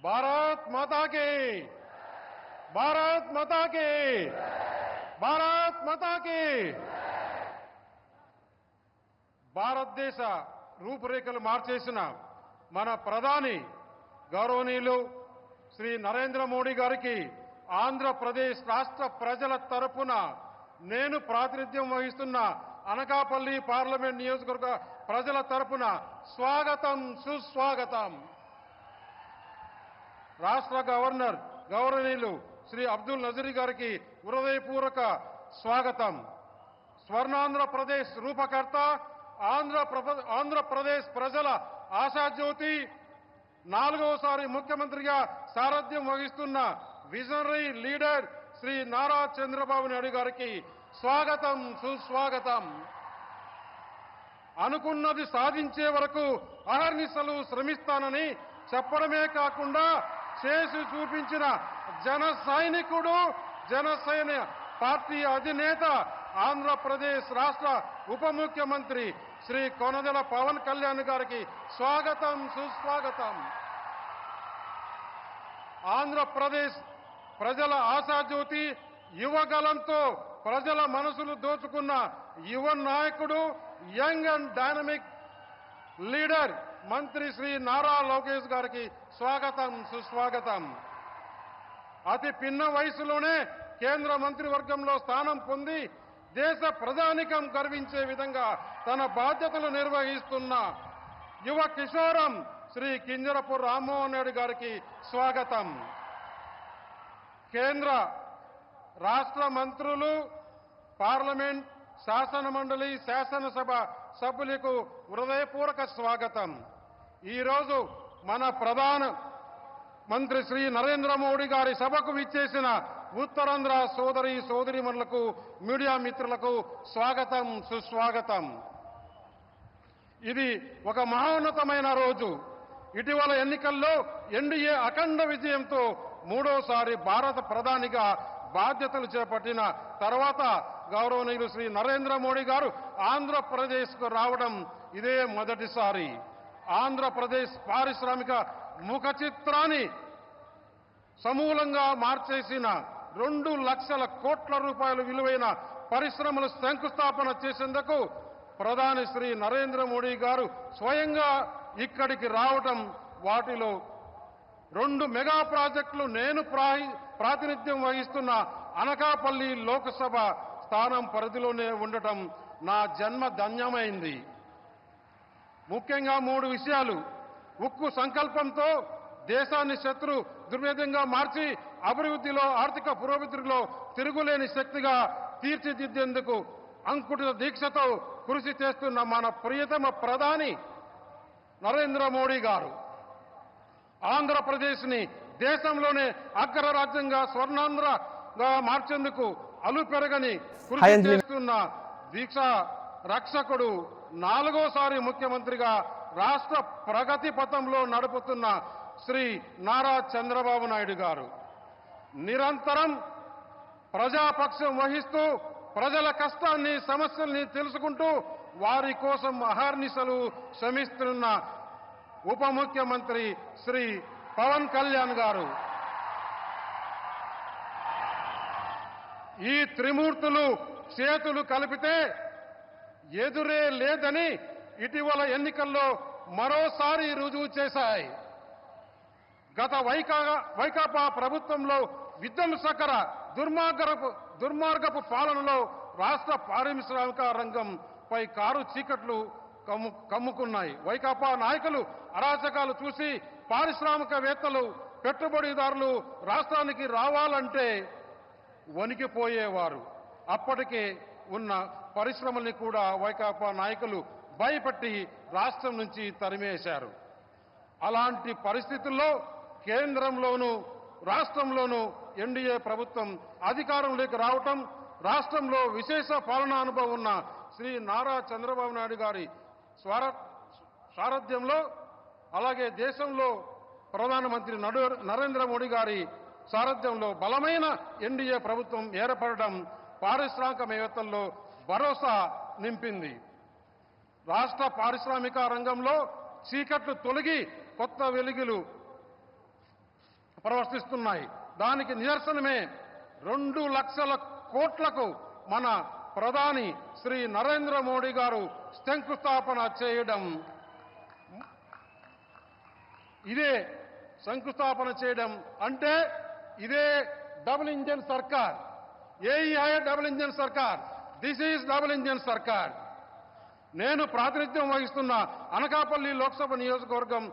భారత్ మాతా key Bharat మాతా key Bharat మాతా key భారతదేశ రూపురేఖలు మార్చేసిన మన ప్రధాని గౌరవనీయులు శ్రీ నరేంద్ర మోడీ గారికి ఆంధ్రప్రదేశ్ రాష్ట్ర ప్రజల తరపున నేను ప్రాతినిధ్యం వహిస్తున్న అనకాపల్లి పార్లమెంట్ నియోజకవర్గ ప్రజల తరపున స్వాగతం సుస్వాగతం. రాష్ట్ర గవర్నర్ గౌరవనీయులు శ్రీ అబ్దుల్ నజీర్ గారికి హృదయపూర్వక స్వాగతం. స్వర్ణాంధ్రప్రదేశ్ రూపకర్త ఆంధ్రప్రదేశ్ ప్రజల ఆశాజ్యోతి, 4వసారి ముఖ్యమంత్రిగా సారథ్యం వహిస్తున్న విజనరీ లీడర్ శ్రీ నారా చంద్రబాబు నాయుడు గారికి స్వాగతం సుస్వాగతం. అనుకున్నది సాధించే వరకు అహర్నిశలు శ్రమిస్తానని చెప్పడమే కాకుండా చేసి చూపించిన జన సైనికుడు, జనసేన పార్టీ అధినేత, ఆంధ్రప్రదేశ్ రాష్ట్ర ఉప ముఖ్యమంత్రి శ్రీ కొనదెల పవన్ కళ్యాణ్ గారికి స్వాగతం సుస్వాగతం. ఆంధ్రప్రదేశ్ ప్రజల ఆశాజ్యోతి, యువగలంతో ప్రజల మనసులు దోచుకున్న యువ నాయకుడు, యంగ్ అండ్ డైనమిక్ లీడర్ మంత్రి శ్రీ నారా లోకేష్ గారికి స్వాగతం సుస్వాగతం. అతి పిన్న వయసులోనే కేంద్ర మంత్రివర్గంలో స్థానం పొంది దేశ ప్రధానికం గర్వించే విధంగా తన బాధ్యతలు నిర్వహిస్తున్న యువ కిషోరం శ్రీ కింజరపు రామ్మోహన్ రెడ్డి గారికి స్వాగతం. కేంద్ర రాష్ట్ర మంత్రులు, పార్లమెంట్, శాసన మండలి, శాసనసభ సభ్యులకు హృదయపూర్వక స్వాగతం. ఈరోజు మన ప్రధాన మంత్రి శ్రీ నరేంద్ర మోడీ గారి సభకు విచ్చేసిన ఉత్తరాంధ్ర సోదరీమణులకు, మీడియా మిత్రులకు స్వాగతం సుస్వాగతం. ఇది ఒక మహోన్నతమైన రోజు. ఇటీవల ఎన్నికల్లో ఎన్డీఏ అఖండ విజయంతో 3వసారి భారత ప్రధానిగా బాధ్యతలు చేపట్టిన తర్వాత గౌరవనీయులు శ్రీ నరేంద్ర మోడీ గారు ఆంధ్రప్రదేశ్కు రావడం ఇదే మొదటిసారి. ఆంధ్రప్రదేశ్ పారిశ్రామిక ముఖ చిత్రాన్ని సమూలంగా మార్చేసిన 2 లక్షల కోట్ల రూపాయలు విలువైన పరిశ్రమలు శంకుస్థాపన చేసేందుకు ప్రధాని శ్రీ నరేంద్ర మోడీ గారు స్వయంగా ఇక్కడికి రావటం, వాటిలో 2 మెగా ప్రాజెక్టులు నేను ప్రాతినిధ్యం వహిస్తున్న అనకాపల్లి లోకసభ స్థానం పరిధిలోనే ఉండటం నా జన్మ ధన్యమైంది. ముఖ్యంగా 3 విషయాలు. ఉక్కు సంకల్పంతో దేశాన్ని శత్రు దుర్వేదంగా మార్చి అభివృద్ధిలో, ఆర్థిక పురోభివృద్ధిలో తిరుగులేని శక్తిగా తీర్చిదిద్దేందుకు అంకుటిత దీక్షతో కృషి చేస్తున్న మన ప్రియతమ ప్రధాని నరేంద్ర మోడీ గారు ఆంధ్రప్రదేశ్ని దేశంలోనే అగ్రరాజ్యంగా, స్వర్ణాంధ్రగా మార్చేందుకు అలుపెరగని కృషి చేస్తున్న దీక్ష రక్షకుడు, 4వసారి ముఖ్యమంత్రిగా రాష్ట్ర ప్రగతి పథంలో నడుపుతున్న శ్రీ నారా చంద్రబాబు నాయుడు గారు నిరంతరం ప్రజాపక్షం వహిస్తూ ప్రజల కష్టాన్ని, సమస్యల్ని తెలుసుకుంటూ వారి కోసం అహర్నిశలు శ్రమిస్తున్న ఉప ముఖ్యమంత్రి శ్రీ పవన్ కళ్యాణ్ గారు. ఈ త్రిమూర్తులు చేతులు కలిపితే ఎదురే లేదని ఇటీవల ఎన్నికల్లో మరోసారి రుజువు చేశాయి. గత వైకాపా ప్రభుత్వంలో విధ్వంసకర దుర్మార్గపు పాలనలో రాష్ట్ర పారిశ్రామిక రంగంపై కారు చీకట్లు కమ్ముకున్నాయి. వైకాపా నాయకులు అరాచకాలు చూసి పారిశ్రామికవేత్తలు, పెట్టుబడిదారులు రాష్ట్రానికి రావాలంటే వణికిపోయేవారు. అప్పటికే ఉన్న పరిశ్రమల్ని కూడా వైకాపా నాయకులు భయపెట్టి రాష్ట్రం నుంచి తరిమేశారు. అలాంటి పరిస్థితుల్లో కేంద్రంలోనూ రాష్ట్రంలోనూ ఎన్డీఏ ప్రభుత్వం అధికారంలోకి రావటం, రాష్ట్రంలో విశేష పాలనా అనుభవం ఉన్న శ్రీ నారా చంద్రబాబు నాయుడు గారి సారథ్యంలో, అలాగే దేశంలో ప్రధానమంత్రి నరేంద్ర మోడీ గారి సారథ్యంలో బలమైన ఎన్డీఏ ప్రభుత్వం ఏర్పడడం పారిశ్రామికవేత్తల్లో భరోసా నింపింది. రాష్ట్ర పారిశ్రామిక రంగంలో చీకట్లు తొలగి కొత్త వెలుగులు ప్రవర్తిస్తున్నాయి. దానికి నిదర్శనమే 2 లక్షల కోట్లకు మన ప్రధాని శ్రీ నరేంద్ర మోడీ గారు శంకుస్థాపన చేయడం. ఇదే శంకుస్థాపన చేయడం అంటే ఇదే డబుల్ ఇంజన్ సర్కార్. यही है डबल इंजन सरकार. दिस इज डबल इंजन सरकार. నేను ప్రాతినిధ్యం వహిస్తున్న అనకాపల్లి లోక్సభ నియోజకవర్గం